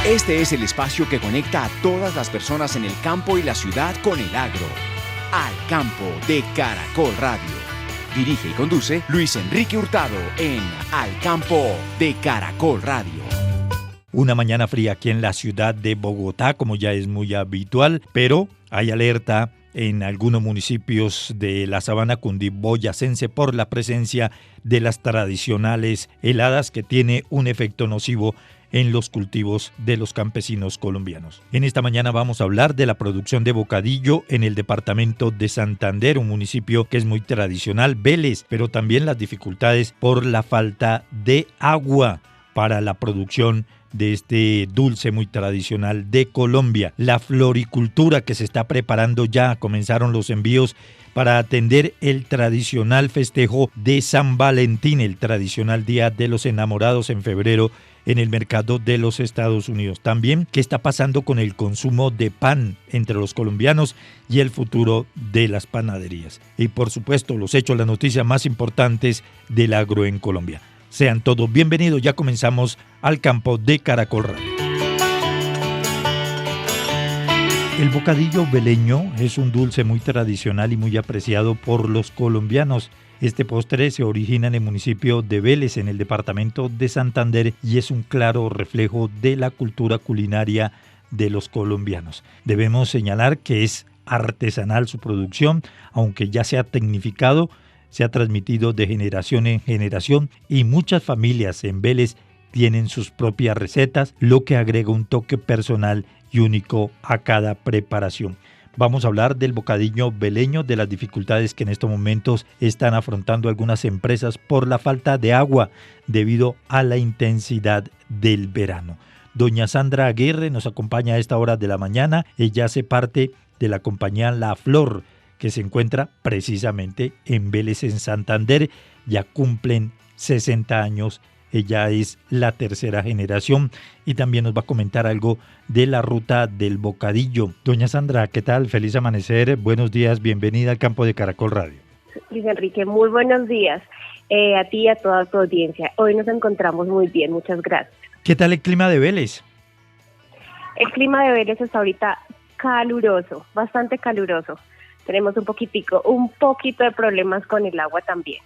Este es el espacio que conecta a todas las personas en el campo y la ciudad con el agro. Al Campo de Caracol Radio. Dirige y conduce Luis Enrique Hurtado en Al Campo de Caracol Radio. Una mañana fría aquí en la ciudad de Bogotá, como ya es muy habitual, pero hay alerta en algunos municipios de la sabana cundiboyacense por la presencia de las tradicionales heladas que tiene un efecto nocivo en los cultivos de los campesinos colombianos. En esta mañana vamos a hablar de la producción de bocadillo en el departamento de Santander, un municipio que es muy tradicional, Vélez, pero también las dificultades por la falta de agua para la producción de este dulce muy tradicional de Colombia. La floricultura que se está preparando ya, comenzaron los envíos para atender el tradicional festejo de San Valentín, el tradicional Día de los Enamorados en febrero en el mercado de los Estados Unidos. También, ¿qué está pasando con el consumo de pan entre los colombianos y el futuro de las panaderías? Y por supuesto, los hechos, las noticias más importantes del agro en Colombia. Sean todos bienvenidos, ya comenzamos Al Campo de Caracol Radio. El bocadillo veleño es un dulce muy tradicional y muy apreciado por los colombianos. Este postre se origina en el municipio de Vélez, en el departamento de Santander, y es un claro reflejo de la cultura culinaria de los colombianos. Debemos señalar que es artesanal su producción, aunque ya se ha tecnificado, se ha transmitido de generación en generación y muchas familias en Vélez tienen sus propias recetas, lo que agrega un toque personal y único a cada preparación. Vamos a hablar del bocadillo veleño, de las dificultades que en estos momentos están afrontando algunas empresas por la falta de agua debido a la intensidad del verano. Doña Sandra Aguirre nos acompaña a esta hora de la mañana. Ella hace parte de la compañía La Flor, que se encuentra precisamente en Vélez, en Santander. Ya cumplen 60 años. Ella es la tercera generación y también nos va a comentar algo de la ruta del bocadillo. Doña Sandra, ¿qué tal? Feliz amanecer, buenos días, bienvenida al Campo de Caracol Radio. Luis Enrique, muy buenos días a ti y a toda tu audiencia. Hoy nos encontramos muy bien, muchas gracias. ¿Qué tal el clima de Vélez? El clima de Vélez está ahorita caluroso, bastante caluroso. Tenemos un poquito de problemas con el agua también.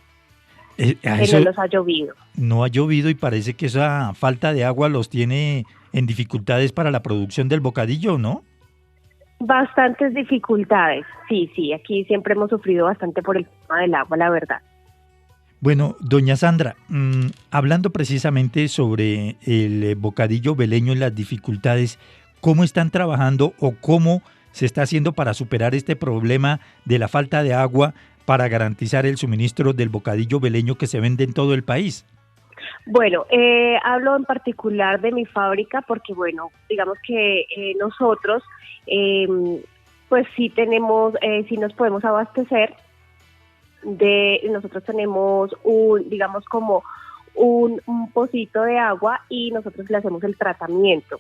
Que no nos ha llovido. No ha llovido y parece que esa falta de agua los tiene en dificultades para la producción del bocadillo, ¿no? Bastantes dificultades, sí, aquí siempre hemos sufrido bastante por el tema del agua, la verdad. Bueno, doña Sandra, hablando precisamente sobre el bocadillo veleño y las dificultades, ¿cómo están trabajando o cómo se está haciendo para superar este problema de la falta de agua para garantizar el suministro del bocadillo veleño que se vende en todo el país? Bueno, hablo en particular de mi fábrica porque, bueno, digamos que nosotros, pues sí tenemos, sí nos podemos abastecer nosotros tenemos digamos como un pocito de agua y nosotros le hacemos el tratamiento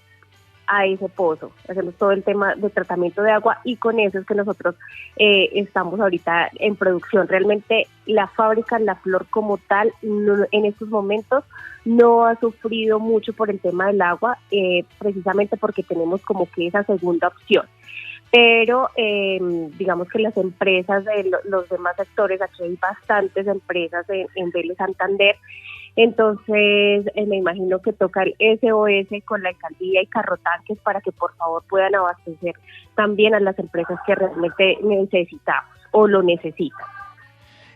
a ese pozo, hacemos todo el tema de tratamiento de agua y con eso es que nosotros estamos ahorita en producción. Realmente la fábrica La Flor como tal en estos momentos no ha sufrido mucho por el tema del agua, precisamente porque tenemos como que esa segunda opción. Pero digamos que las empresas de los demás sectores, aquí hay bastantes empresas en Vélez Santander. Entonces, me imagino que toca el SOS con la alcaldía y carrotanques para que por favor puedan abastecer también a las empresas que realmente necesitamos o lo necesitan.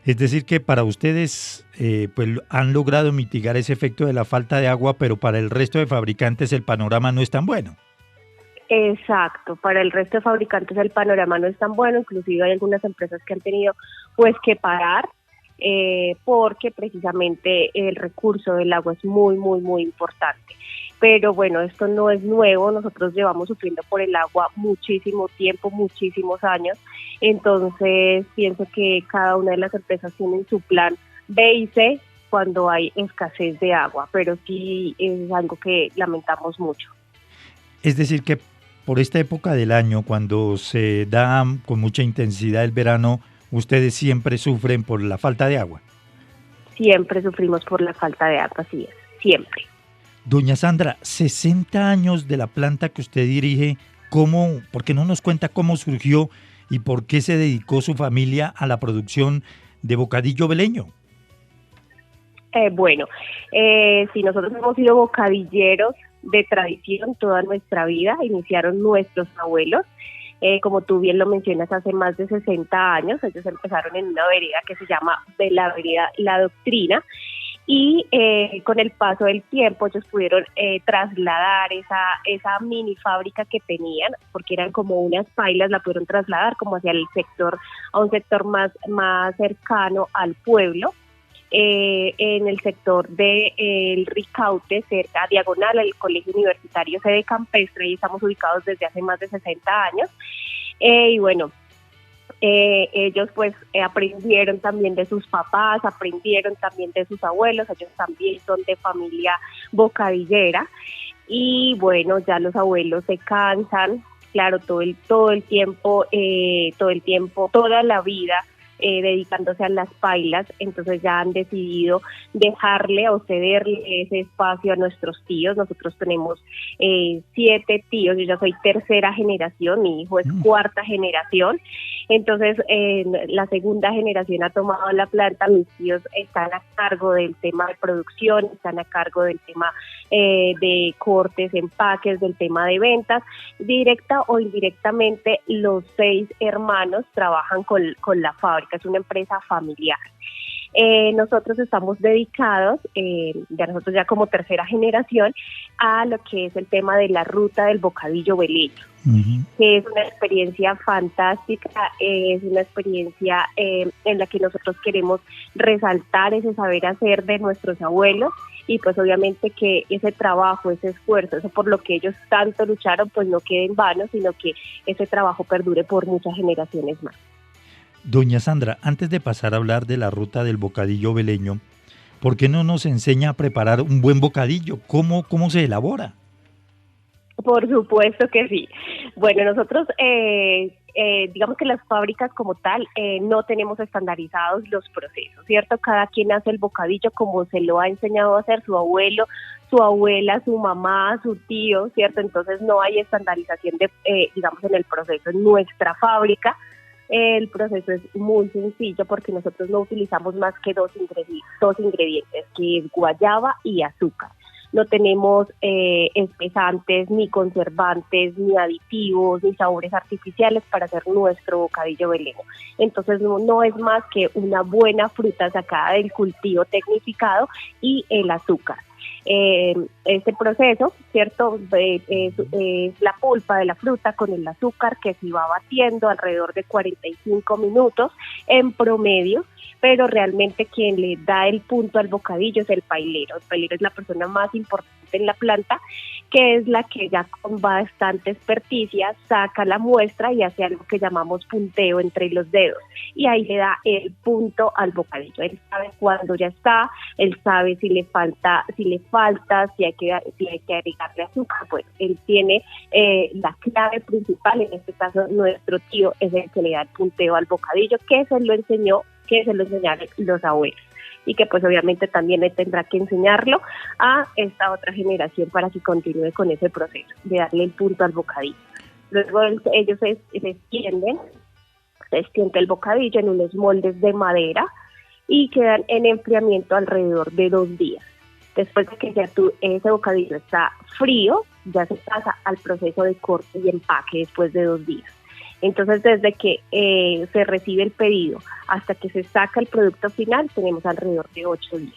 Es decir que para ustedes pues han logrado mitigar ese efecto de la falta de agua, pero para el resto de fabricantes el panorama no es tan bueno. Exacto, para el resto de fabricantes el panorama no es tan bueno, inclusive hay algunas empresas que han tenido pues que parar, porque precisamente el recurso del agua es muy, muy, muy importante. Pero bueno, esto no es nuevo, nosotros llevamos sufriendo por el agua muchísimo tiempo, muchísimos años, entonces pienso que cada una de las empresas tienen su plan B y C cuando hay escasez de agua, pero sí es algo que lamentamos mucho. Es decir que por esta época del año, cuando se da con mucha intensidad el verano, ustedes siempre sufren por la falta de agua. Siempre sufrimos por la falta de agua, así es, siempre. Doña Sandra, 60 años de la planta que usted dirige, ¿por qué no nos cuenta cómo surgió y por qué se dedicó su familia a la producción de bocadillo veleño? Si nosotros hemos sido bocadilleros de tradición toda nuestra vida, iniciaron nuestros abuelos. Como tú bien lo mencionas, hace más de 60 años, ellos empezaron en una vereda que se llama de la vereda La Doctrina, y con el paso del tiempo ellos pudieron trasladar esa mini fábrica que tenían, porque eran como unas pailas, la pudieron trasladar como hacia el sector, a un sector más cercano al pueblo, en el sector de el Ricaute, cerca, diagonal al Colegio Universitario Sede Campestre, y estamos ubicados desde hace más de 60 años. Ellos pues aprendieron también de sus papás, aprendieron también de sus abuelos, ellos también son de familia bocadillera, y bueno, ya los abuelos se cansan, claro, todo el tiempo, toda la vida dedicándose a las pailas, entonces ya han decidido dejarle o cederle ese espacio a nuestros tíos. Nosotros tenemos 7 tíos, yo ya soy tercera generación, mi hijo es cuarta generación, entonces la segunda generación ha tomado la planta, mis tíos están a cargo del tema de producción, están a cargo del tema de cortes, empaques, del tema de ventas, directa o indirectamente los 6 hermanos trabajan con la fábrica, es una empresa familiar. Nosotros estamos dedicados, nosotros ya como tercera generación, a lo que es el tema de la ruta del bocadillo veleño, que es una experiencia fantástica, es una experiencia en la que nosotros queremos resaltar ese saber hacer de nuestros abuelos, y pues obviamente que ese trabajo, ese esfuerzo, eso por lo que ellos tanto lucharon, pues no quede en vano, sino que ese trabajo perdure por muchas generaciones más. Doña Sandra, antes de pasar a hablar de la ruta del bocadillo veleño, ¿por qué no nos enseña a preparar un buen bocadillo? ¿Cómo se elabora? Por supuesto que sí. Bueno, nosotros, digamos que las fábricas como tal, no tenemos estandarizados los procesos, ¿cierto? Cada quien hace el bocadillo como se lo ha enseñado a hacer su abuelo, su abuela, su mamá, su tío, ¿cierto? Entonces no hay estandarización digamos, en el proceso. En nuestra fábrica, el proceso es muy sencillo porque nosotros no utilizamos más que dos ingredientes, que es guayaba y azúcar. No tenemos espesantes, ni conservantes, ni aditivos, ni sabores artificiales para hacer nuestro bocadillo veleño. Entonces no es más que una buena fruta sacada del cultivo tecnificado y el azúcar. Este proceso, ¿cierto? Es la pulpa de la fruta con el azúcar que se va batiendo alrededor de 45 minutos en promedio, pero realmente quien le da el punto al bocadillo es el pailero. El pailero es la persona más importante en la planta, que es la que ya con bastante experticia saca la muestra y hace algo que llamamos punteo entre los dedos, y ahí le da el punto al bocadillo. Él sabe cuándo ya está, él sabe si le falta, si hay que agregarle azúcar. Bueno, él tiene la clave principal, en este caso nuestro tío es el que le da el punteo al bocadillo, que se lo enseñaron los abuelos, y que pues obviamente también le tendrá que enseñarlo a esta otra generación para que continúe con ese proceso de darle el punto al bocadillo. Luego ellos se extiende el bocadillo en unos moldes de madera y quedan en enfriamiento alrededor de 2 días. Después de que ya ese bocadillo está frío, ya se pasa al proceso de corte y empaque después de 2 días. Entonces, desde que se recibe el pedido hasta que se saca el producto final, tenemos alrededor de 8 días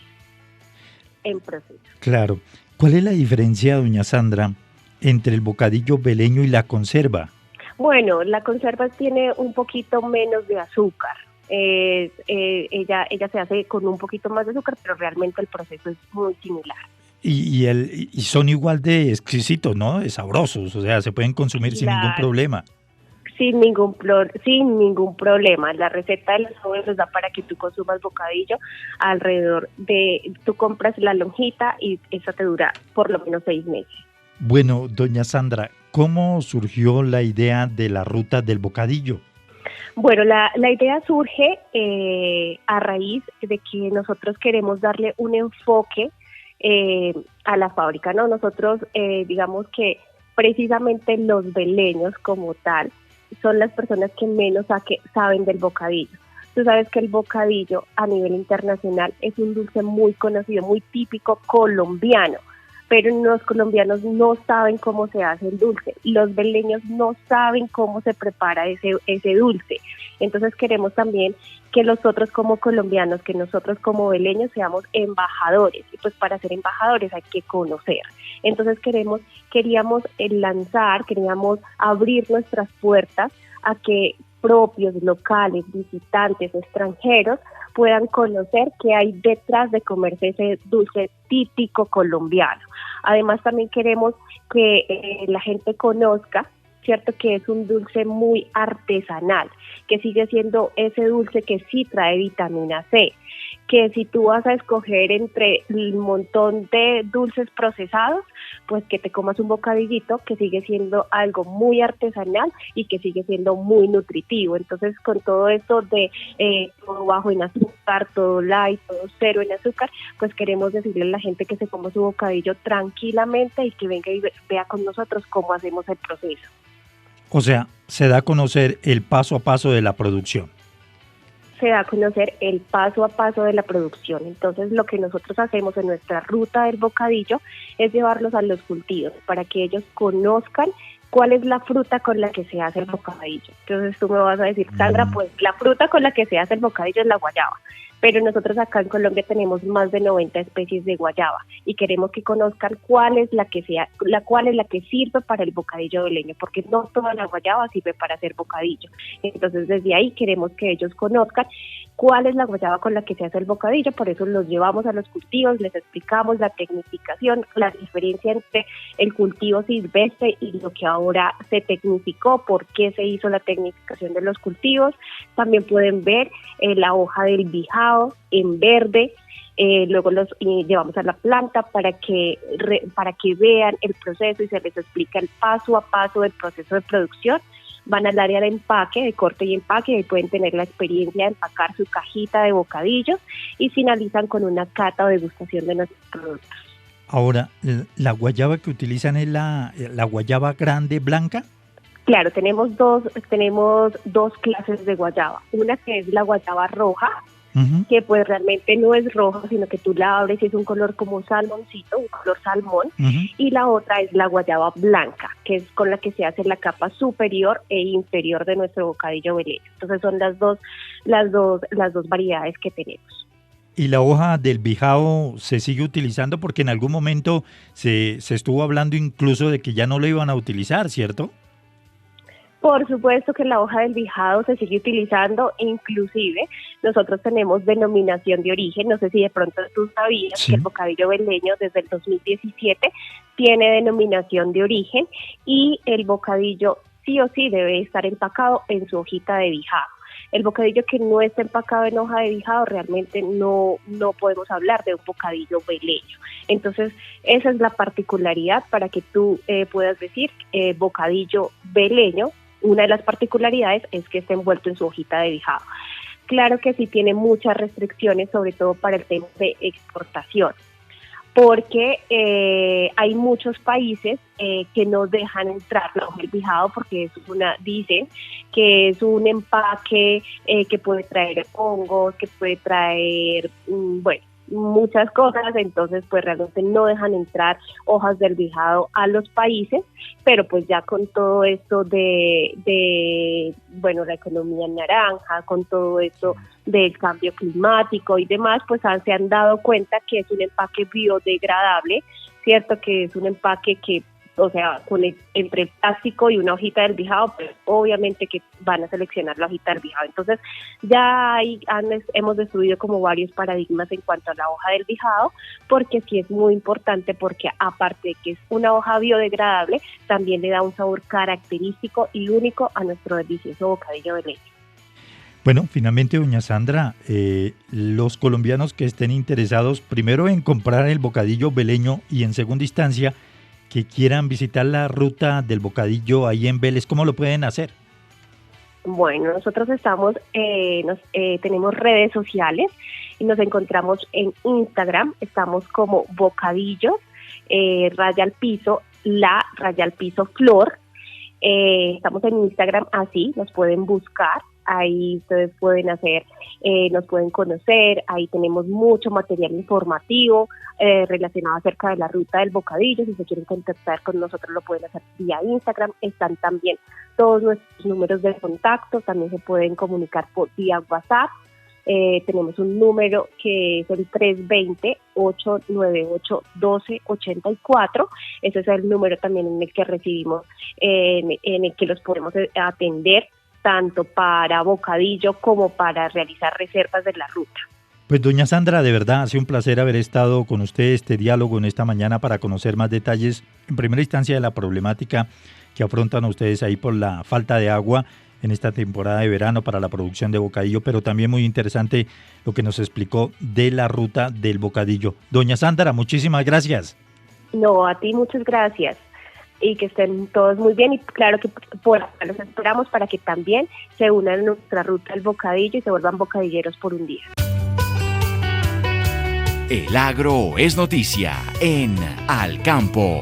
en proceso. Claro. ¿Cuál es la diferencia, doña Sandra, entre el bocadillo veleño y la conserva? Bueno, la conserva tiene un poquito menos de azúcar. Ella se hace con un poquito más de azúcar, pero realmente el proceso es muy similar. Y son igual de exquisitos, ¿no? De sabrosos, o sea, se pueden consumir sin ningún problema. Sin ningún problema. La receta de los abuelos da para que tú consumas bocadillo tú compras la lonjita y esa te dura por lo menos 6 meses. Bueno, doña Sandra, ¿cómo surgió la idea de la ruta del bocadillo? Bueno, la idea surge a raíz de que nosotros queremos darle un enfoque a la fábrica, ¿no? Nosotros digamos que precisamente los beleños como tal son las personas que menos saben del bocadillo. Tú sabes que el bocadillo a nivel internacional es un dulce muy conocido, muy típico colombiano, pero los colombianos no saben cómo se hace el dulce, los beleños no saben cómo se prepara ese dulce. Entonces queremos también que nosotros como colombianos, que nosotros como beleños seamos embajadores, y pues para ser embajadores hay que conocer. Entonces queríamos queríamos abrir nuestras puertas a que propios, locales, visitantes, extranjeros puedan conocer qué hay detrás de comerse ese dulce típico colombiano. Además también queremos que la gente conozca, cierto, que es un dulce muy artesanal, que sigue siendo ese dulce que sí trae vitamina C, que si tú vas a escoger entre un montón de dulces procesados, pues que te comas un bocadillito que sigue siendo algo muy artesanal y que sigue siendo muy nutritivo. Entonces, con todo esto de todo bajo en azúcar, todo light, todo cero en azúcar, pues queremos decirle a la gente que se coma su bocadillo tranquilamente y que venga y vea con nosotros cómo hacemos el proceso. O sea, se da a conocer el paso a paso de la producción. Se da a conocer el paso a paso de la producción. Entonces, lo que nosotros hacemos en nuestra ruta del bocadillo es llevarlos a los cultivos para que ellos conozcan cuál es la fruta con la que se hace el bocadillo. Entonces tú me vas a decir, Sandra, pues la fruta con la que se hace el bocadillo es la guayaba. Pero nosotros acá en Colombia tenemos más de 90 especies de guayaba y queremos que conozcan cuál es la que sirve para el bocadillo beleño, porque no toda la guayaba sirve para hacer bocadillo. Entonces desde ahí queremos que ellos conozcan cuál es la guayaba con la que se hace el bocadillo, por eso los llevamos a los cultivos, les explicamos la tecnificación, la diferencia entre el cultivo silvestre y lo que ahora se tecnificó, por qué se hizo la tecnificación de los cultivos. También pueden ver la hoja del bijao en verde. Luego los llevamos a la planta para que vean el proceso y se les explica el paso a paso del proceso de producción. Van al área de empaque, de corte y empaque, y ahí pueden tener la experiencia de empacar su cajita de bocadillos y finalizan con una cata o degustación de nuestros productos. Ahora, ¿la guayaba que utilizan es la guayaba grande blanca? Claro, tenemos dos clases de guayaba. Una que es la guayaba roja, que pues realmente no es roja, sino que tú la abres y es un color como salmoncito, un color salmón, y la otra es la guayaba blanca, que es con la que se hace la capa superior e inferior de nuestro bocadillo beleño. Entonces son las dos variedades que tenemos. ¿Y la hoja del bijao se sigue utilizando? Porque en algún momento se estuvo hablando incluso de que ya no lo iban a utilizar, ¿cierto? Por supuesto que la hoja del bijao se sigue utilizando, inclusive nosotros tenemos denominación de origen. No sé si de pronto tú sabías que el bocadillo beleño desde el 2017 tiene denominación de origen y el bocadillo sí o sí debe estar empacado en su hojita de bijao. El bocadillo que no está empacado en hoja de bijao realmente no podemos hablar de un bocadillo beleño. Entonces esa es la particularidad para que tú puedas decir bocadillo beleño. Una de las particularidades es que está envuelto en su hojita de bijao. Claro que sí tiene muchas restricciones, sobre todo para el tema de exportación, porque hay muchos países que no dejan entrar la hoja del bijao porque dicen que es un empaque que puede traer hongos, que puede traer, muchas cosas. Entonces pues realmente no dejan entrar hojas del bijao a los países, pero pues ya con todo esto de la economía naranja, con todo esto del cambio climático y demás, pues se han dado cuenta que es un empaque biodegradable, cierto, que es un empaque que, o sea, entre el plástico y una hojita del bijao, pues obviamente que van a seleccionar la hojita del bijao. Entonces ya hemos destruido como varios paradigmas en cuanto a la hoja del bijao, porque sí es muy importante, porque aparte de que es una hoja biodegradable, también le da un sabor característico y único a nuestro delicioso bocadillo beleño. Bueno, finalmente, doña Sandra, los colombianos que estén interesados primero en comprar el bocadillo beleño y en segunda instancia que quieran visitar la ruta del bocadillo ahí en Vélez, ¿cómo lo pueden hacer? Bueno, nosotros tenemos redes sociales. y nos encontramos en Instagram, estamos como bocadillos, raya al piso, raya al piso flor. Estamos en Instagram así, nos pueden buscar, ahí ustedes pueden nos pueden conocer, ahí tenemos mucho material informativo relacionado acerca de la ruta del bocadillo. Si se quieren contactar con nosotros lo pueden hacer vía Instagram, están también todos nuestros números de contacto, también se pueden comunicar por vía WhatsApp. Tenemos un número que es el 320-898-1284. Ese es el número también en el que recibimos, en el que los podemos atender, tanto para bocadillo como para realizar reservas de la ruta. Pues doña Sandra, de verdad, ha sido un placer haber estado con usted este diálogo en esta mañana para conocer más detalles, en primera instancia, de la problemática que afrontan ustedes ahí por la falta de agua en esta temporada de verano para la producción de bocadillo, pero también muy interesante lo que nos explicó de la ruta del bocadillo. Doña Sandra, muchísimas gracias. No, a ti muchas gracias y que estén todos muy bien, y claro que los esperamos para que también se unan a nuestra ruta del bocadillo y se vuelvan bocadilleros por un día. El agro es noticia en Al Campo.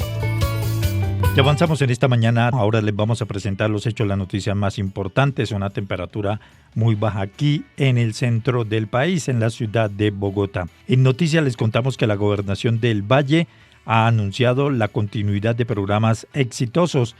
Ya avanzamos en esta mañana, ahora les vamos a presentar los hechos, las noticias más importantes. Una temperatura muy baja aquí en el centro del país, en la ciudad de Bogotá. En noticias les contamos que la Gobernación del Valle ha anunciado la continuidad de programas exitosos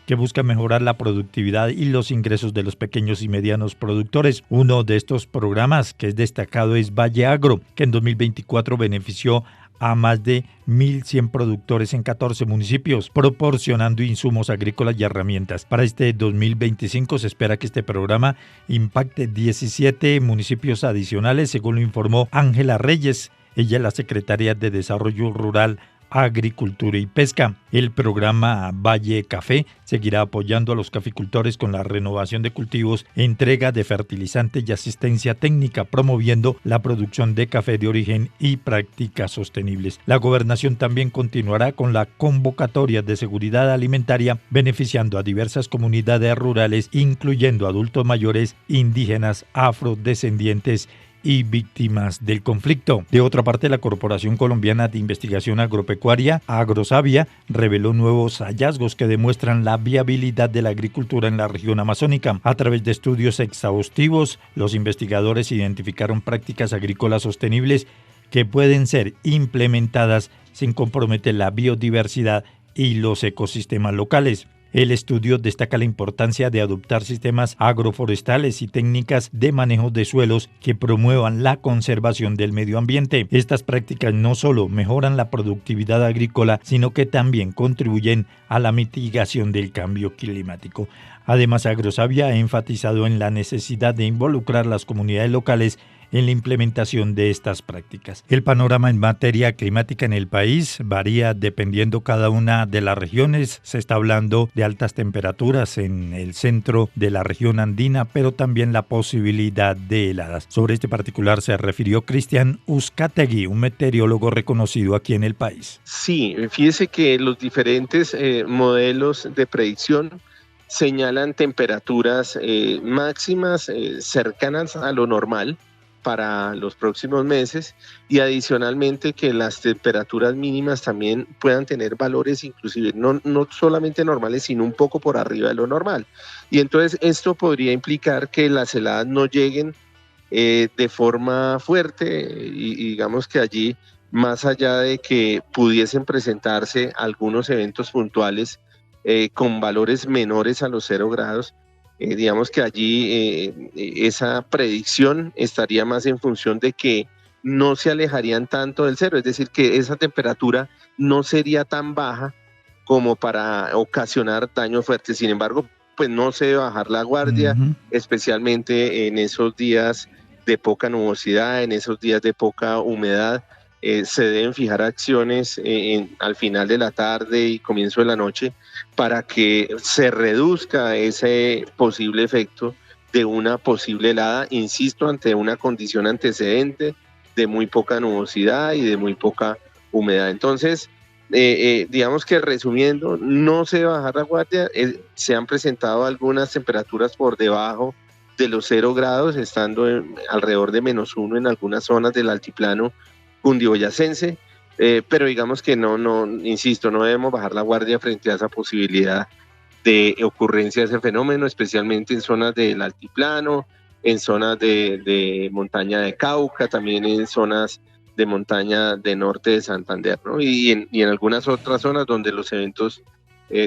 que buscan mejorar la productividad y los ingresos de los pequeños y medianos productores. Uno de estos programas que es destacado es Valle Agro, que en 2024 benefició a más de 1.100 productores en 14 municipios, proporcionando insumos agrícolas y herramientas. Para este 2025 se espera que este programa impacte 17 municipios adicionales, según lo informó Ángela Reyes. Ella es la secretaria de Desarrollo Rural, Agricultura y Pesca. El programa Valle Café seguirá apoyando a los caficultores con la renovación de cultivos, entrega de fertilizantes y asistencia técnica, promoviendo la producción de café de origen y prácticas sostenibles. La gobernación también continuará con la convocatoria de seguridad alimentaria, beneficiando a diversas comunidades rurales, incluyendo adultos mayores, indígenas, afrodescendientes y víctimas del conflicto. De otra parte, la Corporación Colombiana de Investigación Agropecuaria, Agrosavia, reveló nuevos hallazgos que demuestran la viabilidad de la agricultura en la región amazónica. A través de estudios exhaustivos, los investigadores identificaron prácticas agrícolas sostenibles que pueden ser implementadas sin comprometer la biodiversidad y los ecosistemas locales. El estudio destaca la importancia de adoptar sistemas agroforestales y técnicas de manejo de suelos que promuevan la conservación del medio ambiente. Estas prácticas no solo mejoran la productividad agrícola, sino que también contribuyen a la mitigación del cambio climático. Además, Agrosavia ha enfatizado en la necesidad de involucrar las comunidades locales en la implementación de estas prácticas. El panorama en materia climática en el país varía dependiendo cada una de las regiones. Se está hablando de altas temperaturas en el centro de la región andina, pero también la posibilidad de heladas. Sobre este particular se refirió Cristian Uzcategui, un meteorólogo reconocido aquí en el país. Sí, fíjese que los diferentes modelos de predicción señalan temperaturas máximas cercanas a lo normal para los próximos meses, y adicionalmente que las temperaturas mínimas también puedan tener valores inclusive no solamente normales, sino un poco por arriba de lo normal. Y entonces esto podría implicar que las heladas no lleguen de forma fuerte, y digamos que allí, más allá de que pudiesen presentarse algunos eventos puntuales con valores menores a los 0 grados, digamos que allí esa predicción estaría más en función de que no se alejarían tanto del cero, es decir, que esa temperatura no sería tan baja como para ocasionar daños fuertes. Sin embargo, pues no se debe bajar la guardia, especialmente en esos días de poca nubosidad, en esos días de poca humedad. Se deben fijar acciones al final de la tarde y comienzo de la noche para que se reduzca ese posible efecto de una posible helada, insisto, ante una condición antecedente de muy poca nubosidad y de muy poca humedad. Entonces, digamos que resumiendo, no se debe bajar la guardia. Se han presentado algunas temperaturas por debajo de los 0 grados, estando alrededor de -1 en algunas zonas del altiplano cundiboyacense, pero digamos que insisto, no debemos bajar la guardia frente a esa posibilidad de ocurrencia de ese fenómeno, especialmente en zonas del altiplano, en zonas de montaña de Cauca, también en zonas de montaña de norte de Santander, ¿no? Y en algunas otras zonas donde los eventos,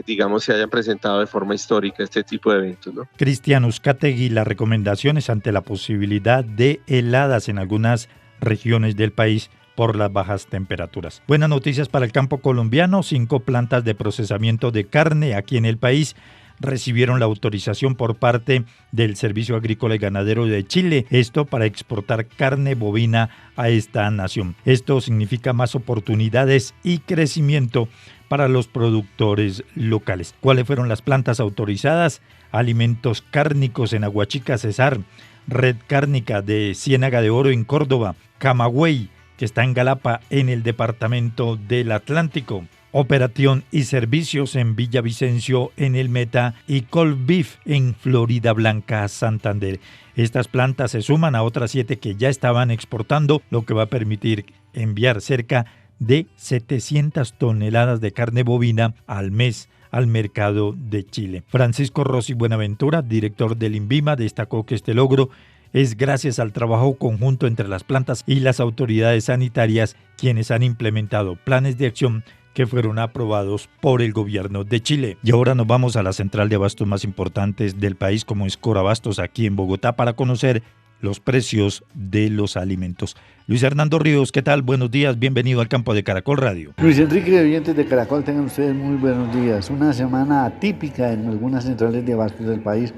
digamos, se hayan presentado de forma histórica, este tipo de eventos, ¿no? Cristian Uzcategui, las recomendaciones ante la posibilidad de heladas en algunas regiones del país por las bajas temperaturas. Buenas noticias para el campo colombiano. 5 plantas de procesamiento de carne aquí en el país recibieron la autorización por parte del Servicio Agrícola y Ganadero de Chile, esto para exportar carne bovina a esta nación. Esto significa más oportunidades y crecimiento para los productores locales. ¿Cuáles fueron las plantas autorizadas? Alimentos Cárnicos en Aguachica, Cesar, Red Cárnica de Ciénaga de Oro en Córdoba, Camagüey, que está en Galapa, en el departamento del Atlántico, Operación y Servicios en Villavicencio, en el Meta, y Colbeef en Florida Blanca, Santander. Estas plantas se suman a otras 7 que ya estaban exportando, lo que va a permitir enviar cerca de 700 toneladas de carne bovina al mes al mercado de Chile. Francisco Rossi Buenaventura, director del INVIMA, destacó que este logro es gracias al trabajo conjunto entre las plantas y las autoridades sanitarias, quienes han implementado planes de acción que fueron aprobados por el gobierno de Chile. Y ahora nos vamos a la central de abastos más importantes del país, como es Corabastos, aquí en Bogotá, para conocer los precios de los alimentos. Luis Hernando Ríos, ¿qué tal? Buenos días, bienvenido al campo de Caracol Radio. Luis Enrique y oyentes de Caracol, tengan ustedes muy buenos días. Una semana atípica en algunas centrales de abastos del país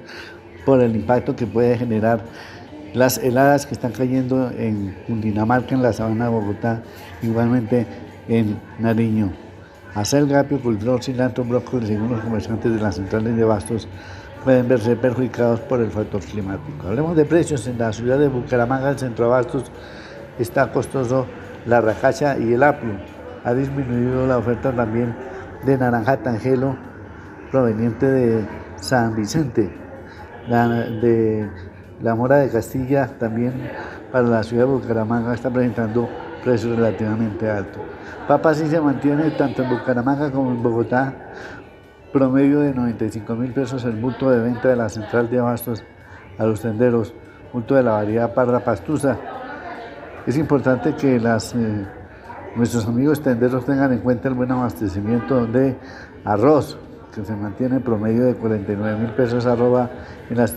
por el impacto que puede generar las heladas que están cayendo en Cundinamarca, en la sabana de Bogotá, igualmente en Nariño. Acelga, apicultor, cilantro, brócoli, según los comerciantes de las centrales de abastos, pueden verse perjudicados por el factor climático. Hablemos de precios. En la ciudad de Bucaramanga, el centro de abastos, está costoso la racacha y el apio. Ha disminuido la oferta también de naranja tangelo proveniente de San Vicente, de la mora de Castilla, también para la ciudad de Bucaramanga, está presentando precios relativamente altos. Papa sí se mantiene tanto en Bucaramanga como en Bogotá, promedio de 95.000 pesos el bulto de venta de la central de abastos a los tenderos, bulto de la variedad parda pastusa. Es importante que nuestros amigos tenderos tengan en cuenta el buen abastecimiento de arroz, que se mantiene en promedio de 49.000 pesos arroba en las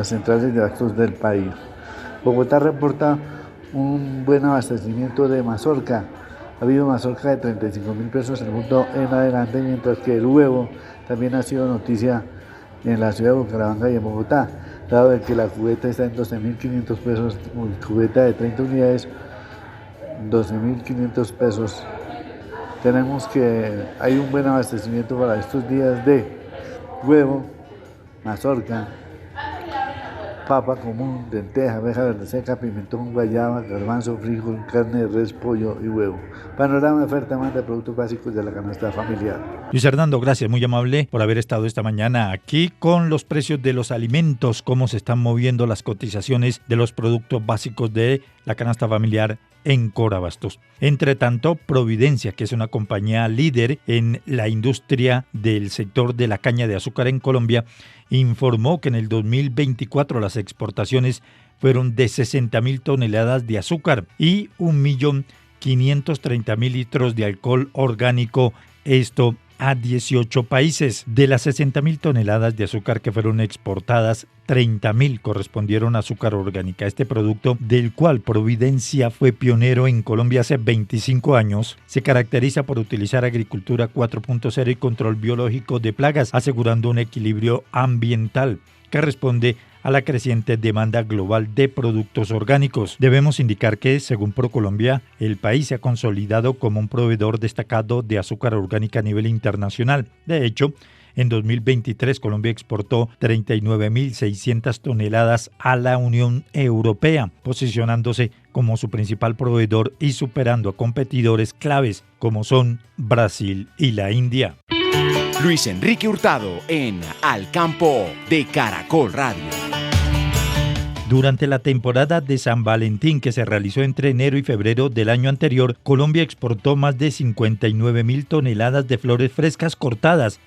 centrales de abastos del país. Bogotá reporta un buen abastecimiento de mazorca. Ha habido mazorca de 35.000 pesos el bulto en adelante, mientras que el huevo también ha sido noticia en la ciudad de Bucaramanga y en Bogotá, dado de que la cubeta está en 12.500 pesos, cubeta de 30 unidades, 12.500 pesos. Tenemos que hay un buen abastecimiento para estos días de huevo, mazorca, papa común, lenteja, abeja verde seca, pimentón, guayaba, garbanzo, frijol, carne de res, pollo y huevo. Panorama de oferta más de productos básicos de la canasta familiar. Luis Hernando, gracias, muy amable por haber estado esta mañana aquí con los precios de los alimentos, cómo se están moviendo las cotizaciones de los productos básicos de la canasta familiar en Corabastos. Entre tanto, Providencia, que es una compañía líder en la industria del sector de la caña de azúcar en Colombia, informó que en el 2024 las exportaciones fueron de 60.000 toneladas de azúcar y 1.530.000 litros de alcohol orgánico, esto a 18 países. De las 60.000 toneladas de azúcar que fueron exportadas, 30.000 correspondieron a azúcar orgánica. Este producto, del cual Providencia fue pionero en Colombia hace 25 años, se caracteriza por utilizar agricultura 4.0 y control biológico de plagas, asegurando un equilibrio ambiental que responde a la creciente demanda global de productos orgánicos. Debemos indicar que, según ProColombia, el país se ha consolidado como un proveedor destacado de azúcar orgánica a nivel internacional. De hecho, en 2023 Colombia exportó 39.600 toneladas a la Unión Europea, posicionándose como su principal proveedor y superando a competidores claves como son Brasil y la India. Luis Enrique Hurtado en Al Campo de Caracol Radio. Durante la temporada de San Valentín que se realizó entre enero y febrero del año anterior, Colombia exportó más de 59.000 toneladas de flores frescas cortadas,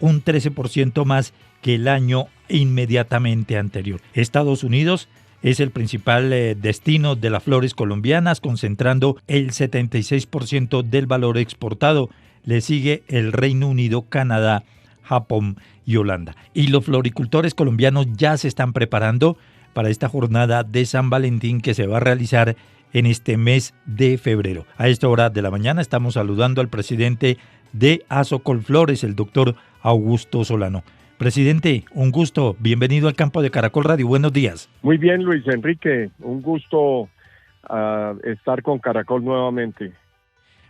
un 13% más que el año inmediatamente anterior. Estados Unidos es el principal destino de las flores colombianas, concentrando el 76% del valor exportado. Le sigue el Reino Unido, Canadá, Japón y Holanda. Y los floricultores colombianos ya se están preparando para esta jornada de San Valentín que se va a realizar en este mes de febrero. A esta hora de la mañana estamos saludando al presidente de Asocolflores, el doctor Augusto Solano. Presidente, un gusto, bienvenido al campo de Caracol Radio, buenos días. Muy bien, Luis Enrique, un gusto estar con Caracol nuevamente.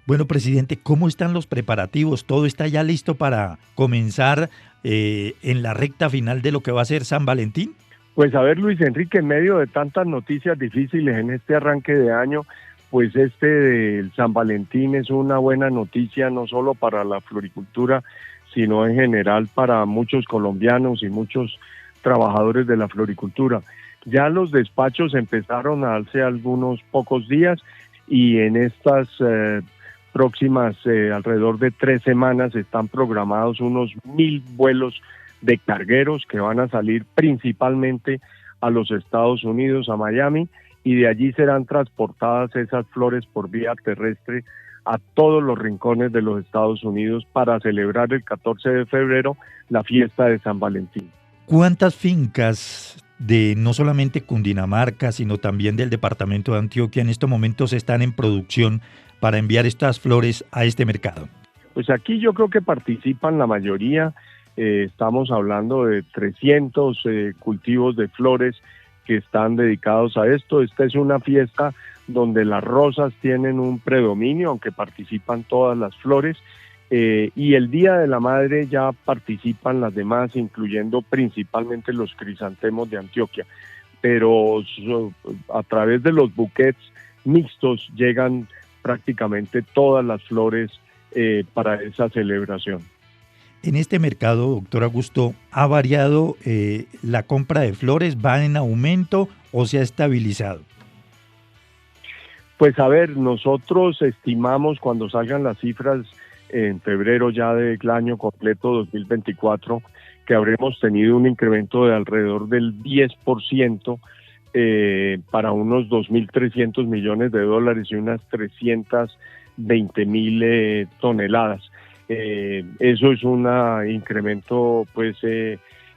Bueno, presidente, ¿cómo están los preparativos? ¿Todo está ya listo para comenzar en la recta final de lo que va a ser San Valentín? Pues a ver, Luis Enrique, en medio de tantas noticias difíciles en este arranque de año, pues del San Valentín es una buena noticia no solo para la floricultura, sino en general para muchos colombianos y muchos trabajadores de la floricultura. Ya los despachos empezaron hace algunos pocos días y en estas próximas alrededor de 3 semanas están programados unos 1.000 vuelos de cargueros que van a salir principalmente a los Estados Unidos, a Miami, y de allí serán transportadas esas flores por vía terrestre a todos los rincones de los Estados Unidos para celebrar el 14 de febrero la fiesta de San Valentín. ¿Cuántas fincas de no solamente Cundinamarca, sino también del departamento de Antioquia en estos momentos están en producción para enviar estas flores a este mercado? Pues aquí yo creo que participan la mayoría. Estamos hablando de 300 cultivos de flores que están dedicados a esto. Esta es una fiesta donde las rosas tienen un predominio, aunque participan todas las flores, y el Día de la Madre ya participan las demás, incluyendo principalmente los crisantemos de Antioquia, pero a través de los buquets mixtos llegan prácticamente todas las flores para esa celebración. En este mercado, doctor Augusto, ¿ha variado la compra de flores? ¿Va en aumento o se ha estabilizado? Pues a ver, nosotros estimamos cuando salgan las cifras en febrero ya del año completo 2024 que habremos tenido un incremento de alrededor del 10% para unos 2.300 millones de dólares y unas 320.000 toneladas. Eso es un incremento pues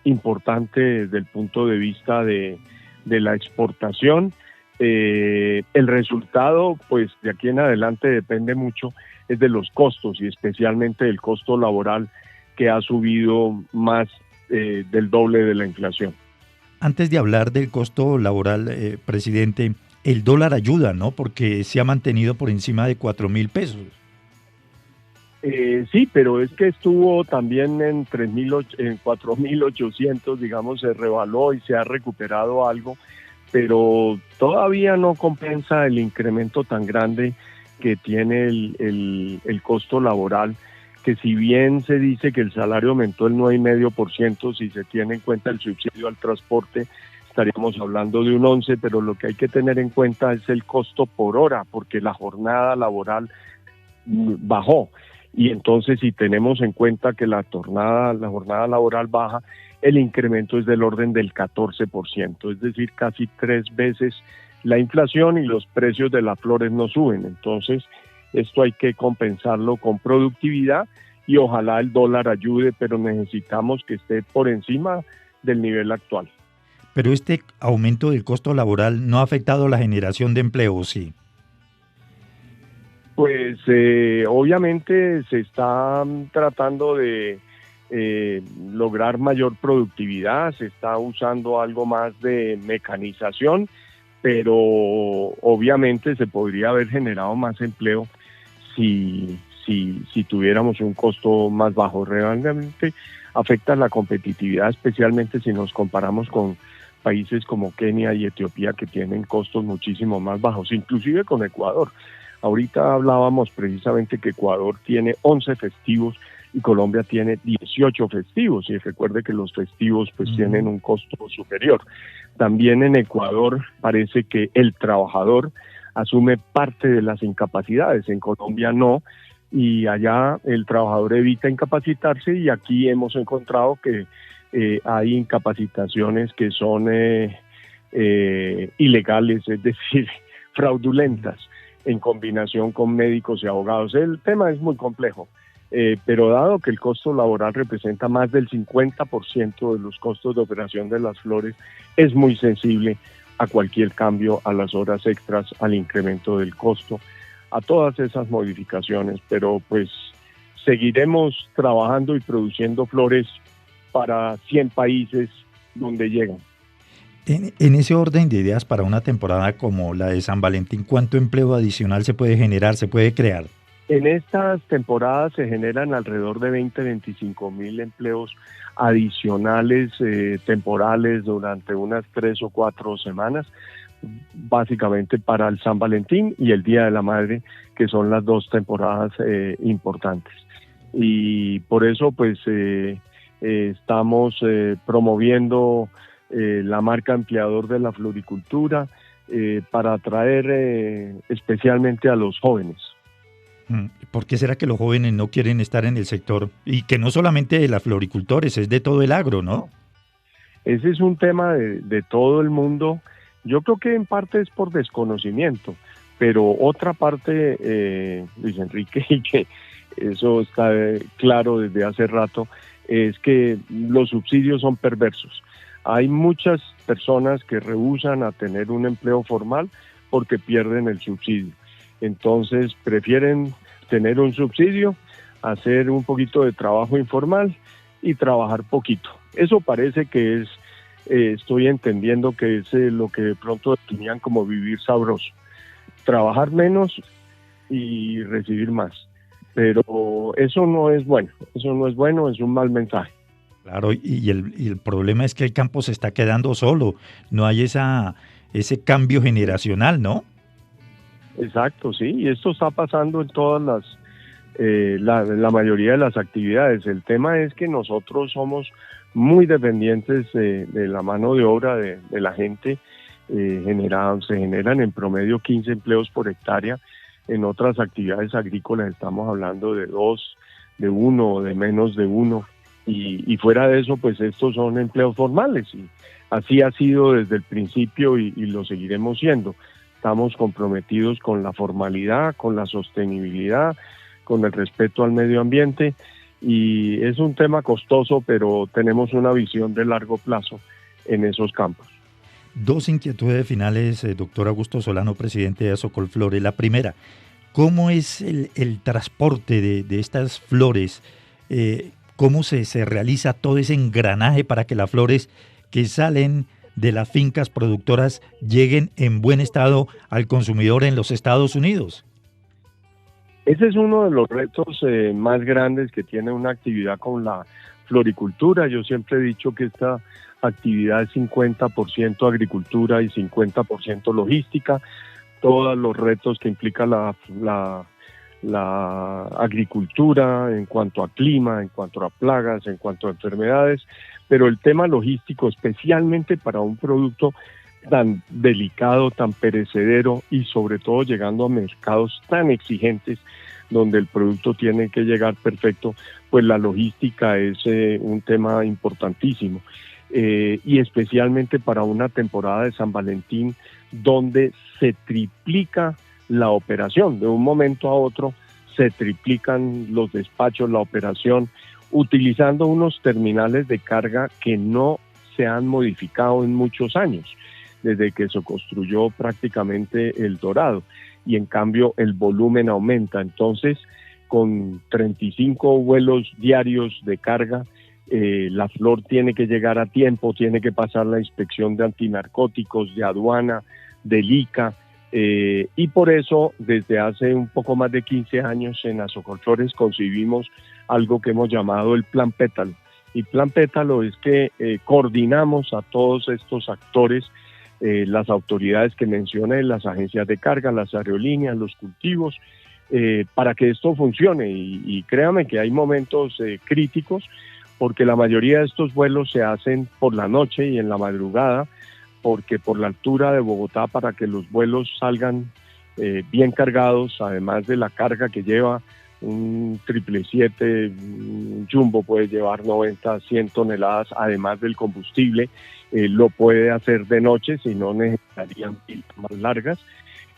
importante desde el punto de vista de la exportación. El resultado pues de aquí en adelante depende mucho es de los costos y especialmente del costo laboral que ha subido más del doble de la inflación. Antes de hablar del costo laboral, presidente, el dólar ayuda, ¿no? Porque se ha mantenido por encima de 4.000 pesos. Sí, pero es que estuvo también en 4.800, digamos, se revaló y se ha recuperado algo, pero todavía no compensa el incremento tan grande que tiene el costo laboral, que si bien se dice que el salario aumentó el 9,5%, si se tiene en cuenta el subsidio al transporte, estaríamos hablando de un 11%, pero lo que hay que tener en cuenta es el costo por hora, porque la jornada laboral bajó. Y entonces si tenemos en cuenta que la jornada laboral baja, el incremento es del orden del 14%, es decir, casi 3 veces la inflación y los precios de las flores no suben. Entonces esto hay que compensarlo con productividad y ojalá el dólar ayude, pero necesitamos que esté por encima del nivel actual. Pero este aumento del costo laboral no ha afectado la generación de empleo, ¿sí? Pues obviamente se está tratando de lograr mayor productividad, se está usando algo más de mecanización, pero obviamente se podría haber generado más empleo si tuviéramos un costo más bajo. Realmente afecta la competitividad, especialmente si nos comparamos con países como Kenia y Etiopía, que tienen costos muchísimo más bajos, inclusive con Ecuador. Ahorita hablábamos precisamente que Ecuador tiene 11 festivos y Colombia tiene 18 festivos, y recuerde que los festivos pues tienen un costo superior. También en Ecuador parece que el trabajador asume parte de las incapacidades, en Colombia no, y allá el trabajador evita incapacitarse, y aquí hemos encontrado que hay incapacitaciones que son ilegales, es decir, fraudulentas, en combinación con médicos y abogados. El tema es muy complejo, pero dado que el costo laboral representa más del 50% de los costos de operación de las flores, es muy sensible a cualquier cambio, a las horas extras, al incremento del costo, a todas esas modificaciones, pero pues seguiremos trabajando y produciendo flores para 100 países donde llegan. En ese orden de ideas, para una temporada como la de San Valentín, ¿cuánto empleo adicional se puede generar, se puede crear? En estas temporadas se generan alrededor de 20-25 mil empleos adicionales, temporales, durante unas 3 o 4 semanas, básicamente para el San Valentín y el Día de la Madre, que son las 2 temporadas importantes. Y por eso pues estamos promoviendo la marca Empleador de la Floricultura para atraer especialmente a los jóvenes. ¿Por qué será que los jóvenes no quieren estar en el sector? Y que no solamente de las floricultores, es de todo el agro, ¿no? Ese es un tema de todo el mundo. Yo creo que en parte es por desconocimiento, pero otra parte, Luis Enrique, y que eso está claro desde hace rato, es que los subsidios son perversos. Hay muchas personas que rehúsan a tener un empleo formal porque pierden el subsidio. Entonces prefieren tener un subsidio, hacer un poquito de trabajo informal y trabajar poquito. Eso parece que es, estoy entendiendo que es lo que de pronto definían como vivir sabroso. Trabajar menos y recibir más. Pero eso no es bueno, es un mal mensaje. Claro, y el problema es que el campo se está quedando solo, no hay ese cambio generacional, ¿no? Exacto, sí, y esto está pasando en todas la mayoría de las actividades. El tema es que nosotros somos muy dependientes de la mano de obra de la gente. Se generan en promedio 15 empleos por hectárea. En otras actividades agrícolas estamos hablando de 2, de 1 o de menos de 1. Y fuera de eso, pues estos son empleos formales, y así ha sido desde el principio y lo seguiremos siendo. Estamos comprometidos con la formalidad, con la sostenibilidad, con el respeto al medio ambiente, y es un tema costoso, pero tenemos una visión de largo plazo en esos campos. 2 inquietudes finales, doctor Augusto Solano, presidente de Azocolflores. La primera, ¿cómo es el transporte de estas flores? ¿Cómo se realiza todo ese engranaje para que las flores que salen de las fincas productoras lleguen en buen estado al consumidor en los Estados Unidos? Ese es uno de los retos más grandes que tiene una actividad con la floricultura. Yo siempre he dicho que esta actividad es 50% agricultura y 50% logística. Todos los retos que implica la agricultura en cuanto a clima, en cuanto a plagas, en cuanto a enfermedades, pero el tema logístico, especialmente para un producto tan delicado, tan perecedero y sobre todo llegando a mercados tan exigentes donde el producto tiene que llegar perfecto, pues la logística es un tema importantísimo. Y especialmente para una temporada de San Valentín donde se triplica la operación, de un momento a otro se triplican los despachos, la operación, utilizando unos terminales de carga que no se han modificado en muchos años, desde que se construyó prácticamente El Dorado, y en cambio el volumen aumenta. Entonces, con 35 vuelos diarios de carga, la flor tiene que llegar a tiempo, tiene que pasar la inspección de antinarcóticos, de aduana, del ICA, y por eso desde hace un poco más de 15 años en Azocolflores concibimos algo que hemos llamado el Plan Pétalo. Y Plan Pétalo es que coordinamos a todos estos actores, las autoridades que mencioné, las agencias de carga, las aerolíneas, los cultivos, para que esto funcione. Y créame que hay momentos críticos, porque la mayoría de estos vuelos se hacen por la noche y en la madrugada, porque por la altura de Bogotá, para que los vuelos salgan bien cargados, además de la carga que lleva un 777, un Jumbo puede llevar 90, 100 toneladas, además del combustible, lo puede hacer de noche, si no necesitarían pistas más largas.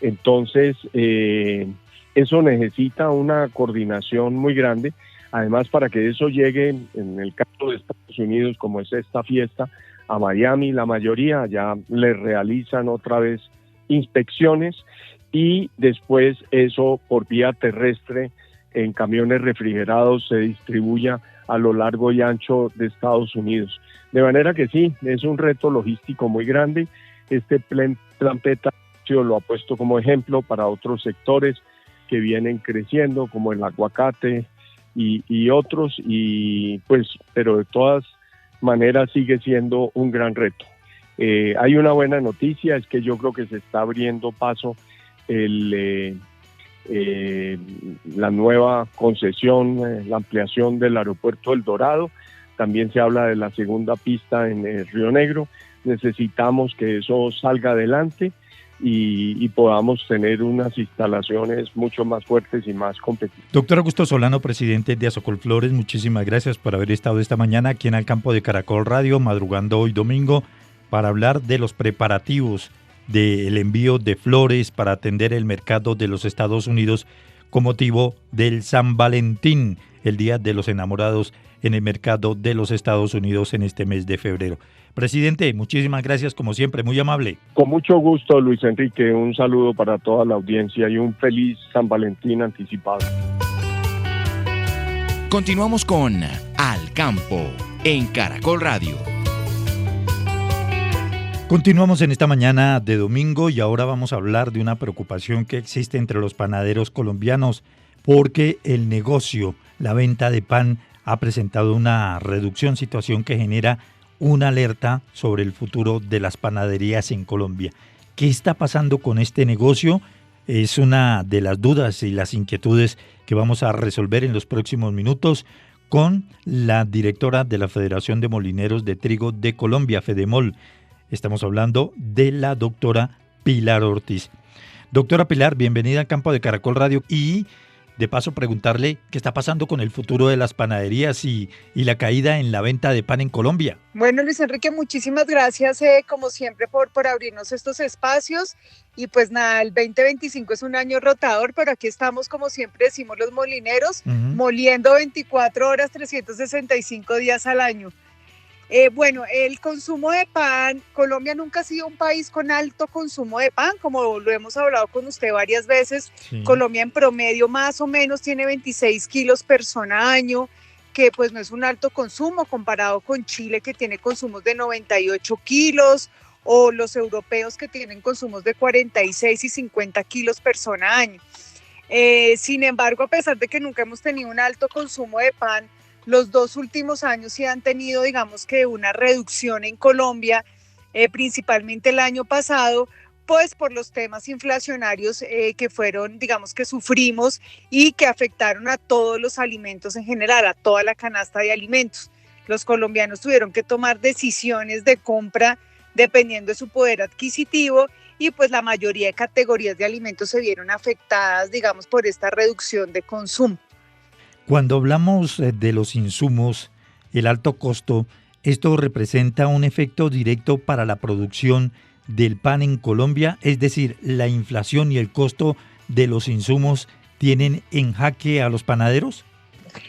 Entonces, eso necesita una coordinación muy grande. Además, para que eso llegue, en el caso de Estados Unidos, como es esta fiesta, a Miami, la mayoría ya le realizan otra vez inspecciones y después eso por vía terrestre en camiones refrigerados se distribuya a lo largo y ancho de Estados Unidos. De manera que sí, es un reto logístico muy grande. Este plan Petaccio lo ha puesto como ejemplo para otros sectores que vienen creciendo, como el aguacate y otros, y pues, pero de todas maneras sigue siendo un gran reto. Hay una buena noticia, es que yo creo que se está abriendo paso la nueva concesión, la ampliación del aeropuerto El Dorado. También se habla de la segunda pista en Río Negro. Necesitamos que eso salga adelante y podamos tener unas instalaciones mucho más fuertes y más competitivas. Doctor Augusto Solano, presidente de Azocolflores, muchísimas gracias por haber estado esta mañana aquí en el campo de Caracol Radio, madrugando hoy domingo, para hablar de los preparativos del envío de flores para atender el mercado de los Estados Unidos con motivo del San Valentín, el Día de los Enamorados en el mercado de los Estados Unidos en este mes de febrero. Presidente, muchísimas gracias, como siempre, muy amable. Con mucho gusto, Luis Enrique, un saludo para toda la audiencia y un feliz San Valentín anticipado. Continuamos con Al Campo en Caracol Radio. Continuamos en esta mañana de domingo y ahora vamos a hablar de una preocupación que existe entre los panaderos colombianos porque el negocio, la venta de pan, ha presentado una reducción, situación que genera una alerta sobre el futuro de las panaderías en Colombia. ¿Qué está pasando con este negocio? Es una de las dudas y las inquietudes que vamos a resolver en los próximos minutos con la directora de la Federación de Molineros de Trigo de Colombia, Fedemol. Estamos hablando de la doctora Pilar Ortiz. Doctora Pilar, bienvenida al campo de Caracol Radio y de paso preguntarle qué está pasando con el futuro de las panaderías y la caída en la venta de pan en Colombia. Bueno, Luis Enrique, muchísimas gracias como siempre por abrirnos estos espacios y pues nada, el 2025 es un año rotador, pero aquí estamos como siempre decimos los molineros, moliendo 24 horas, 365 días al año. Bueno, el consumo de pan, Colombia nunca ha sido un país con alto consumo de pan, como lo hemos hablado con usted varias veces. Sí. Colombia en promedio más o menos tiene 26 kilos persona año, que pues no es un alto consumo comparado con Chile, que tiene consumos de 98 kilos, o los europeos que tienen consumos de 46 y 50 kilos persona año. Sin embargo, a pesar de que nunca hemos tenido un alto consumo de pan, los 2 últimos años sí han tenido, digamos que una reducción en Colombia, principalmente el año pasado, pues por los temas inflacionarios que fueron, digamos que sufrimos y que afectaron a todos los alimentos en general, a toda la canasta de alimentos. Los colombianos tuvieron que tomar decisiones de compra dependiendo de su poder adquisitivo y pues la mayoría de categorías de alimentos se vieron afectadas, digamos, por esta reducción de consumo. Cuando hablamos de los insumos, el alto costo, ¿esto representa un efecto directo para la producción del pan en Colombia? Es decir, ¿la inflación y el costo de los insumos tienen en jaque a los panaderos?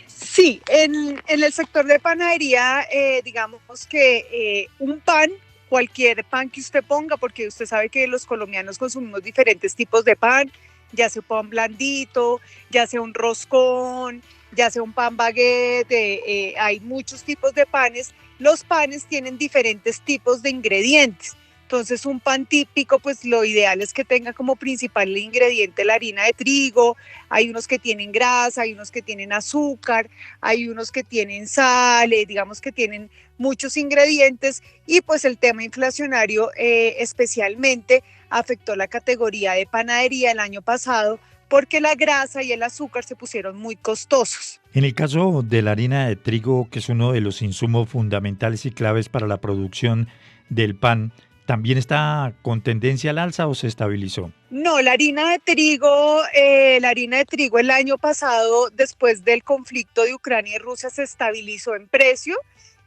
Sí, en el sector de panadería, digamos que un pan, cualquier pan que usted ponga, porque usted sabe que los colombianos consumimos diferentes tipos de pan, ya sea un pan blandito, ya sea un roscón, ya sea un pan baguette, hay muchos tipos de panes. Los panes tienen diferentes tipos de ingredientes. Entonces un pan típico, pues lo ideal es que tenga como principal ingrediente la harina de trigo. Hay unos que tienen grasa, hay unos que tienen azúcar, hay unos que tienen sal, digamos que tienen muchos ingredientes y pues el tema inflacionario especialmente afectó la categoría de panadería el año pasado porque la grasa y el azúcar se pusieron muy costosos. En el caso de la harina de trigo, que es uno de los insumos fundamentales y claves para la producción del pan, ¿también está con tendencia al alza o se estabilizó? No, la harina de trigo el año pasado, después del conflicto de Ucrania y Rusia, se estabilizó en precio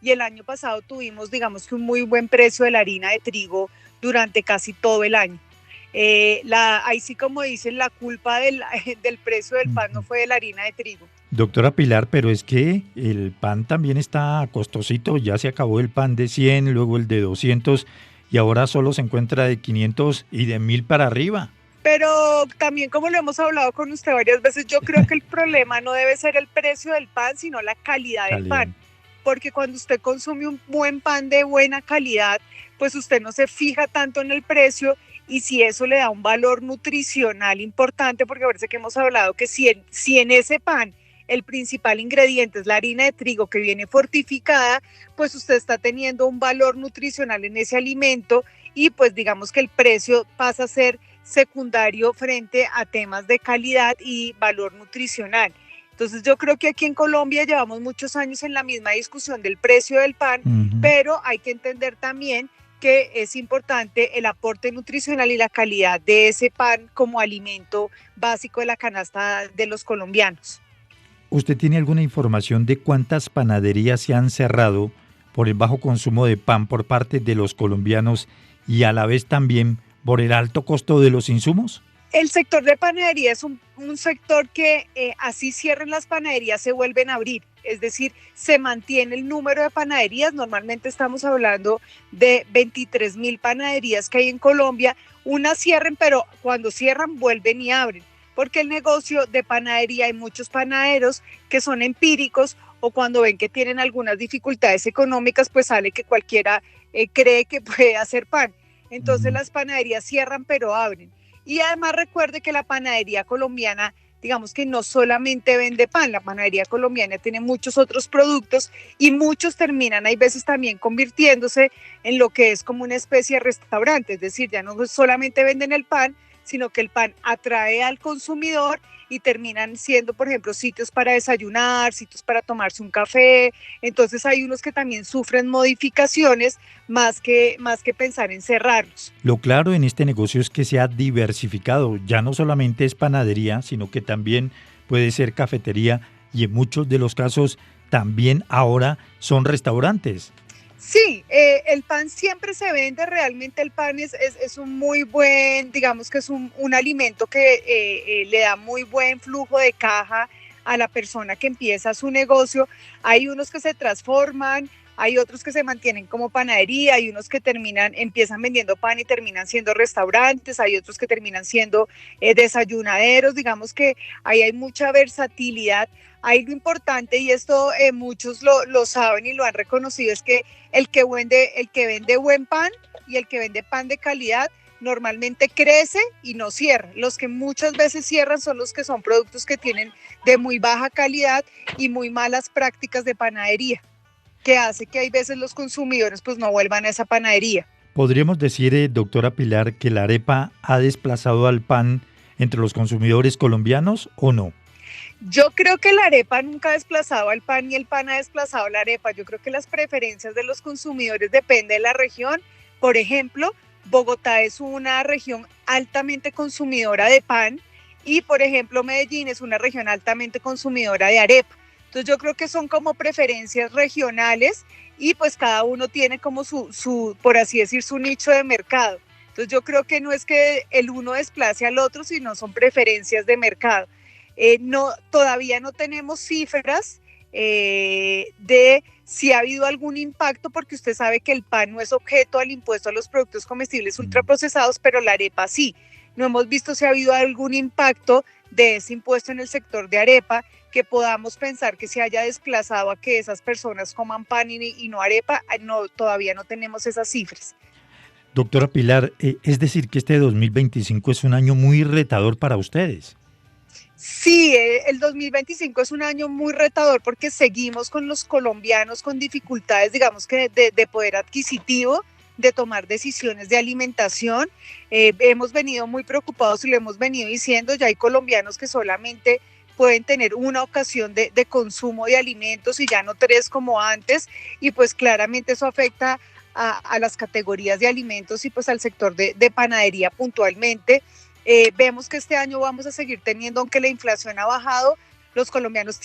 y el año pasado tuvimos, digamos que un muy buen precio de la harina de trigo durante casi todo el año. Ahí sí, como dicen, la culpa del precio del pan no fue de la harina de trigo. Doctora Pilar, pero es que el pan también está costosito, ya se acabó el pan de 100, luego el de 200 y ahora solo se encuentra de 500 y de 1000 para arriba. Pero también, como lo hemos hablado con usted varias veces, yo creo que el problema no debe ser el precio del pan, sino la calidad del pan. Porque cuando usted consume un buen pan de buena calidad, pues usted no se fija tanto en el precio y si eso le da un valor nutricional importante, porque parece que hemos hablado que si en ese pan el principal ingrediente es la harina de trigo que viene fortificada, pues usted está teniendo un valor nutricional en ese alimento y pues digamos que el precio pasa a ser secundario frente a temas de calidad y valor nutricional. Entonces yo creo que aquí en Colombia llevamos muchos años en la misma discusión del precio del pan, pero hay que entender también que es importante el aporte nutricional y la calidad de ese pan como alimento básico de la canasta de los colombianos. ¿Usted tiene alguna información de cuántas panaderías se han cerrado por el bajo consumo de pan por parte de los colombianos y a la vez también por el alto costo de los insumos? El sector de panadería es un sector que así cierren las panaderías se vuelven a abrir, es decir, se mantiene el número de panaderías. Normalmente estamos hablando de 23,000 panaderías que hay en Colombia, unas cierren, pero cuando cierran vuelven y abren, porque el negocio de panadería hay muchos panaderos que son empíricos o cuando ven que tienen algunas dificultades económicas, pues sale que cualquiera cree que puede hacer pan. Entonces las panaderías cierran pero abren. Y además recuerde que la panadería colombiana, digamos que no solamente vende pan, la panadería colombiana tiene muchos otros productos y muchos terminan, hay veces también convirtiéndose en lo que es como una especie de restaurante, es decir, ya no solamente venden el pan, sino que el pan atrae al consumidor y terminan siendo, por ejemplo, sitios para desayunar, sitios para tomarse un café. Entonces hay unos que también sufren modificaciones más que pensar en cerrarlos. Lo claro en este negocio es que se ha diversificado, ya no solamente es panadería, sino que también puede ser cafetería y en muchos de los casos también ahora son restaurantes. Sí, el pan siempre se vende, realmente el pan es un muy buen, digamos que es un alimento que le da muy buen flujo de caja a la persona que empieza su negocio. Hay unos que se transforman, hay otros que se mantienen como panadería, hay unos que empiezan vendiendo pan y terminan siendo restaurantes, hay otros que terminan siendo desayunaderos, digamos que ahí hay mucha versatilidad. Ahí lo importante, y esto muchos lo saben y lo han reconocido, es que el que vende buen pan y el que vende pan de calidad normalmente crece y no cierra. Los que muchas veces cierran son los que son productos que tienen de muy baja calidad y muy malas prácticas de panadería, que hace que hay veces los consumidores pues no vuelvan a esa panadería. ¿Podríamos decir, doctora Pilar, que la arepa ha desplazado al pan entre los consumidores colombianos o no? Yo creo que la arepa nunca ha desplazado al pan ni el pan ha desplazado a la arepa. Yo creo que las preferencias de los consumidores dependen de la región. Por ejemplo, Bogotá es una región altamente consumidora de pan y, por ejemplo, Medellín es una región altamente consumidora de arepa. Entonces yo creo que son como preferencias regionales y pues cada uno tiene como su por así decir, su nicho de mercado. Entonces yo creo que no es que el uno desplace al otro, sino son preferencias de mercado. Todavía no tenemos cifras de si ha habido algún impacto, porque usted sabe que el pan no es objeto al impuesto a los productos comestibles ultraprocesados, pero la arepa sí. No hemos visto si ha habido algún impacto de ese impuesto en el sector de arepa que podamos pensar que se haya desplazado a que esas personas coman pan y no arepa. No, todavía no tenemos esas cifras. Doctora Pilar, es decir que este 2025 es un año muy retador para ustedes. Sí, el 2025 es un año muy retador porque seguimos con los colombianos con dificultades, digamos que de poder adquisitivo. de tomar decisiones de alimentación. Hemos venido muy preocupados y lo hemos venido diciendo, ya hay colombianos que solamente pueden tener una ocasión de consumo de alimentos y ya no 3 como antes, y pues claramente eso afecta a las categorías de alimentos y pues al sector de panadería puntualmente. Vemos que este año vamos a seguir teniendo, aunque la inflación ha bajado, los colombianos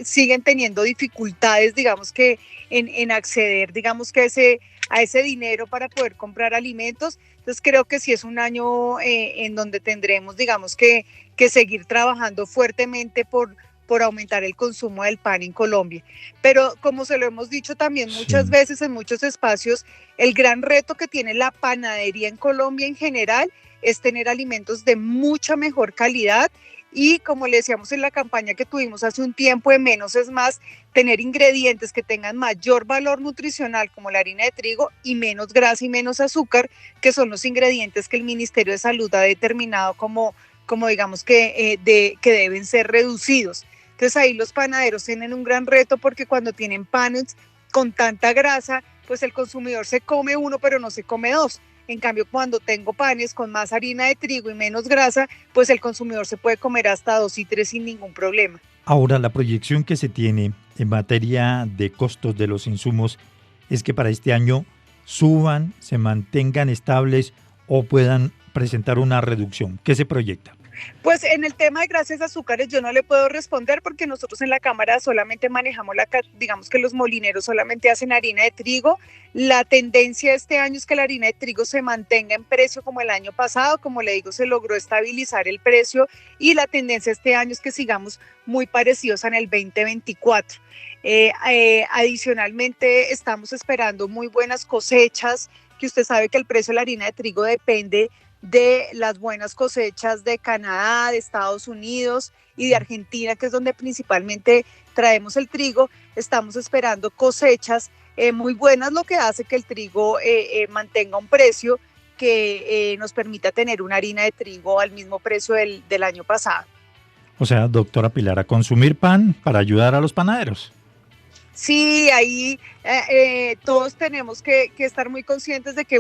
siguen teniendo dificultades, digamos que en acceder, digamos que a ese dinero para poder comprar alimentos. Entonces creo que sí es un año en donde tendremos, digamos que seguir trabajando fuertemente por aumentar el consumo del pan en Colombia. Pero como se lo hemos dicho también muchas veces en muchos espacios, el gran reto que tiene la panadería en Colombia en general es tener alimentos de mucha mejor calidad y, como le decíamos en la campaña que tuvimos hace un tiempo de Menos es Más, tener ingredientes que tengan mayor valor nutricional como la harina de trigo y menos grasa y menos azúcar, que son los ingredientes que el Ministerio de Salud ha determinado como digamos que deben ser reducidos. Entonces ahí los panaderos tienen un gran reto porque cuando tienen panes con tanta grasa, pues el consumidor se come uno pero no se come 2. En cambio, cuando tengo panes con más harina de trigo y menos grasa, pues el consumidor se puede comer hasta 2 y 3 sin ningún problema. Ahora, la proyección que se tiene en materia de costos de los insumos es que para este año suban, se mantengan estables o puedan presentar una reducción. ¿Qué se proyecta? Pues en el tema de grasas y azúcares yo no le puedo responder porque nosotros en la Cámara solamente manejamos digamos que los molineros solamente hacen harina de trigo. La tendencia este año es que la harina de trigo se mantenga en precio como el año pasado. Como le digo, se logró estabilizar el precio y la tendencia este año es que sigamos muy parecidos en el 2024. Adicionalmente estamos esperando muy buenas cosechas, que usted sabe que el precio de la harina de trigo depende de las buenas cosechas de Canadá, de Estados Unidos y de Argentina, que es donde principalmente traemos el trigo. Estamos esperando cosechas muy buenas, lo que hace que el trigo mantenga un precio que nos permita tener una harina de trigo al mismo precio del año pasado. O sea, doctora Pilar, a consumir pan para ayudar a los panaderos. Sí, ahí todos tenemos que estar muy conscientes de que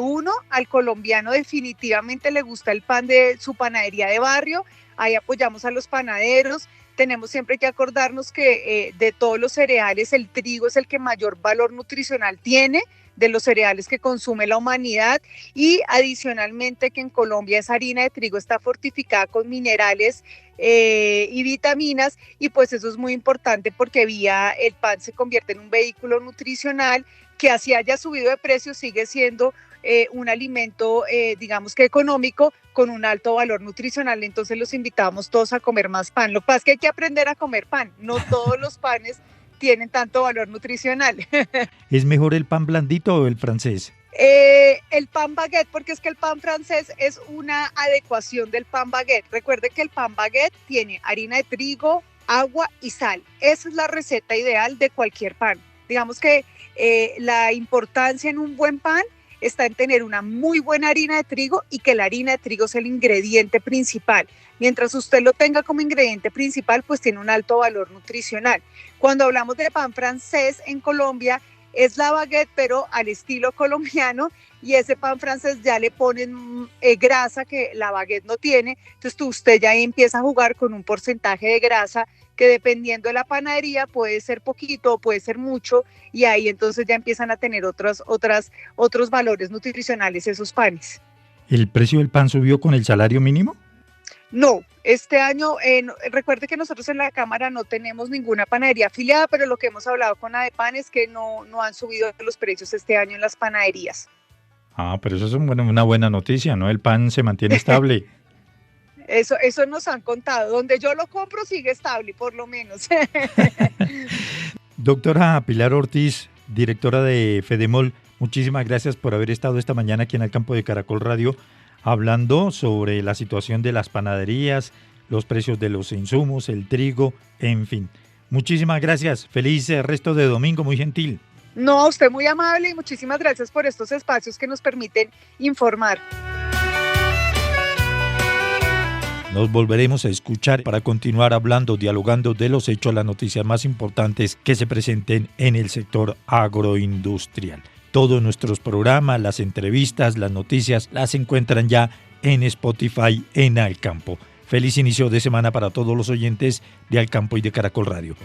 al colombiano definitivamente le gusta el pan de su panadería de barrio. Ahí apoyamos a los panaderos. Tenemos siempre que acordarnos que de todos los cereales el trigo es el que mayor valor nutricional tiene, de los cereales que consume la humanidad, y adicionalmente que en Colombia esa harina de trigo está fortificada con minerales y vitaminas, y pues eso es muy importante porque el pan se convierte en un vehículo nutricional que así haya subido de precio sigue siendo un alimento digamos que económico con un alto valor nutricional. Entonces los invitamos todos a comer más pan. Lo que pasa es que hay que aprender a comer pan, no todos los panes tienen tanto valor nutricional. ¿Es mejor el pan blandito o el francés? El pan baguette, porque es que el pan francés es una adecuación del pan baguette. Recuerde que el pan baguette tiene harina de trigo, agua y sal. Esa es la receta ideal de cualquier pan. Digamos que la importancia en un buen pan está en tener una muy buena harina de trigo y que la harina de trigo sea el ingrediente principal. Mientras usted lo tenga como ingrediente principal, pues tiene un alto valor nutricional. Cuando hablamos de pan francés en Colombia, es la baguette, pero al estilo colombiano, y ese pan francés ya le ponen grasa que la baguette no tiene. Entonces usted ya empieza a jugar con un porcentaje de grasa que dependiendo de la panadería puede ser poquito o puede ser mucho, y ahí entonces ya empiezan a tener otros valores nutricionales esos panes. ¿El precio del pan subió con el salario mínimo? No, este año, recuerde que nosotros en la Cámara no tenemos ninguna panadería afiliada, pero lo que hemos hablado con ADEPAN es que no han subido los precios este año en las panaderías. Ah, pero eso es una buena noticia, ¿no? El pan se mantiene estable. Eso nos han contado. Donde yo lo compro sigue estable, por lo menos. Doctora Pilar Ortiz, directora de Fedemol, muchísimas gracias por haber estado esta mañana aquí en el campo de Caracol Radio hablando sobre la situación de las panaderías, los precios de los insumos, el trigo, en fin. Muchísimas gracias. Feliz resto de domingo, muy gentil. No, usted muy amable y muchísimas gracias por estos espacios que nos permiten informar. Nos volveremos a escuchar para continuar hablando, dialogando de los hechos, las noticias más importantes que se presenten en el sector agroindustrial. Todos nuestros programas, las entrevistas, las noticias, las encuentran ya en Spotify en Al Campo. Feliz inicio de semana para todos los oyentes de Al Campo y de Caracol Radio.